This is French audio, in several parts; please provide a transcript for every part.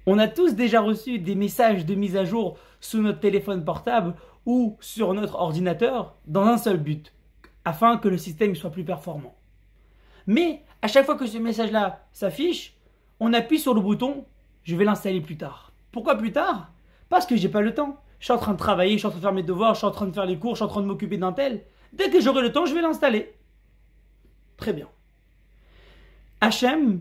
On a tous déjà reçu des messages de mise à jour sous notre téléphone portable ou sur notre ordinateur dans un seul but, afin que le système soit plus performant. Mais à chaque fois que ce message-là s'affiche, on appuie sur le bouton « Je vais l'installer plus tard ». Pourquoi plus tard? Parce que j'ai pas le temps. Je suis en train de travailler, je suis en train de faire mes devoirs, je suis en train de faire les cours, je suis en train de m'occuper d'un tel. Dès que j'aurai le temps, je vais l'installer. Très bien. Hachem,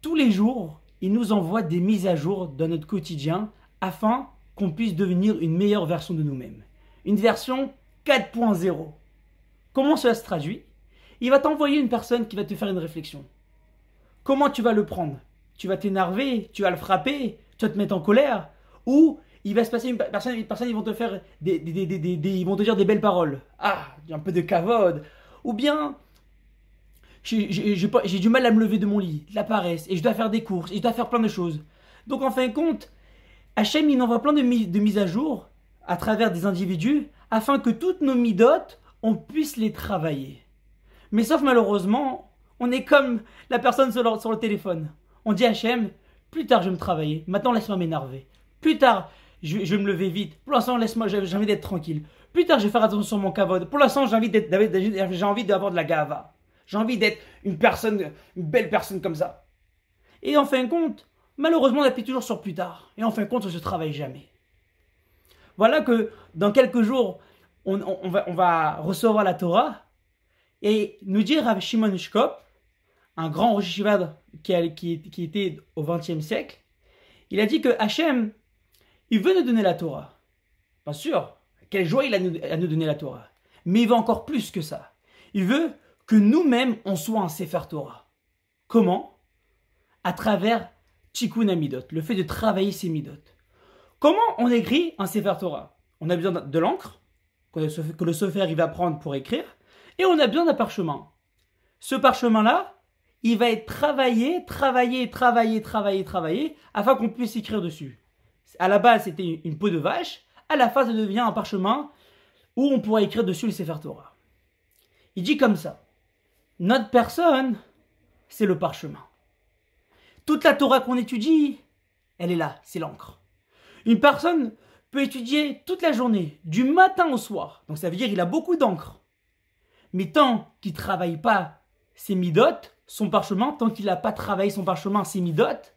tous les jours, il nous envoie des mises à jour dans notre quotidien afin qu'on puisse devenir une meilleure version de nous-mêmes. Une version 4.0. Comment cela se traduit? Il va t'envoyer une personne qui va te faire une réflexion. Comment tu vas le prendre? Tu vas t'énerver, tu vas le frapper, tu vas te mettre en colère, ou il va se passer une personne, ils vont te faire ils vont te dire des belles paroles. Ah, un peu de cavode. Ou bien, j'ai du mal à me lever de mon lit, de la paresse, et je dois faire des courses, et je dois faire plein de choses. Donc en fin de compte, Hachem, il envoie plein de mises à jour à travers des individus, afin que toutes nos midotes, on puisse les travailler. Mais sauf malheureusement, on est comme la personne sur le téléphone. On dit à Hachem, plus tard je vais me travailler, maintenant laisse-moi m'énerver. Plus tard, je vais me lever vite. Pour l'instant, laisse-moi, j'ai envie d'être tranquille. Plus tard, je vais faire attention sur mon kavod. Pour l'instant, j'ai envie d'avoir de la gava. J'ai envie d'être une belle personne comme ça. Et en fin de compte, malheureusement, on appuie toujours sur plus tard. Et en fin de compte, on ne se travaille jamais. Voilà que dans quelques jours, on va recevoir la Torah et nous dire Rav Shimon Shkop, un grand Rosh Yeshiva qui était au XXe siècle, il a dit que Hachem, il veut nous donner la Torah. Bien sûr, quelle joie il a à nous donner la Torah. Mais il veut encore plus que ça. Il veut que nous-mêmes, on soit un Sefer Torah. Comment? À travers Tikkun Amidot, le fait de travailler ses midot. Comment on écrit un Sefer Torah? On a besoin de l'encre, que le Sofer il va prendre pour écrire, et on a besoin d'un parchemin. Ce parchemin-là, il va être travaillé, afin qu'on puisse écrire dessus. À la base, c'était une peau de vache, à la fin, ça devient un parchemin où on pourra écrire dessus le Sefer Torah. Il dit comme ça, notre personne, c'est le parchemin. Toute la Torah qu'on étudie, elle est là, c'est l'encre. Une personne peut étudier toute la journée, du matin au soir. Donc ça veut dire qu'il a beaucoup d'encre. Mais tant qu'il ne travaille pas ses midotes, son parchemin, tant qu'il n'a pas travaillé son parchemin, ses midotes,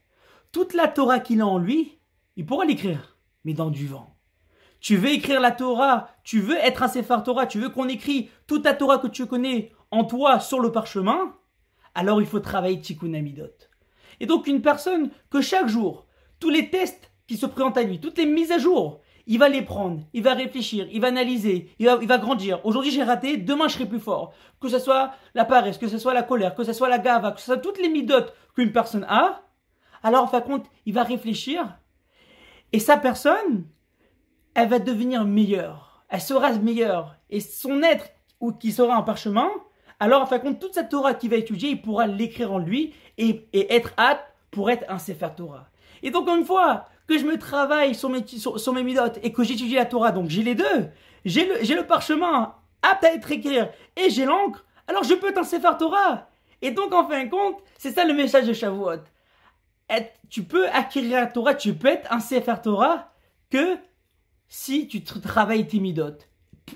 toute la Torah qu'il a en lui, il pourra l'écrire, mais dans du vent. Tu veux écrire la Torah, tu veux être un Sefer Torah, tu veux qu'on écrit toute la Torah que tu connais en toi sur le parchemin, alors il faut travailler Tikkun Amidot. Et donc une personne que chaque jour, tous les tests qui se présentent à lui, toutes les mises à jour, il va les prendre, il va réfléchir, il va analyser, il va grandir. Aujourd'hui j'ai raté, demain je serai plus fort. Que ce soit la paresse, que ce soit la colère, que ce soit la gava, que ce soit toutes les midotes qu'une personne a, alors en fin de compte, il va réfléchir et sa personne, elle va devenir meilleure. Elle sera meilleure. Et son être, ou qui sera un parchemin, alors en fin de compte, toute cette Torah qu'il va étudier, il pourra l'écrire en lui et être apte pour être un Sefer Torah. Et donc, une fois que je me travaille sur mes midotes et que j'étudie la Torah, donc j'ai les deux, j'ai le parchemin apte à être écrit et j'ai l'encre, alors je peux être un Sefer Torah. Et donc, en fin de compte, c'est ça le message de Shavuot. Tu peux acquérir la Torah, tu peux être un Sefer Torah que si tu travailles tes midotes.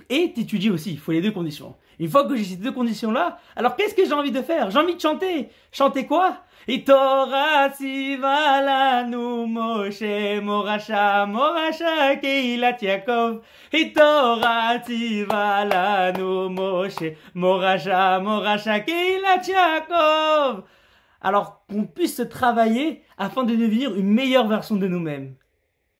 Et t'étudies aussi, il faut les deux conditions. Une fois que j'ai ces deux conditions-là, alors qu'est-ce que j'ai envie de faire? J'ai envie de chanter. Chanter quoi? Et Torah tziva lanu Moshe Morasha Morasha Keilat Yaakov. Et Torah tziva lanu Moshe Morasha Morasha Keilat Yaakov. Alors qu'on puisse se travailler afin de devenir une meilleure version de nous-mêmes.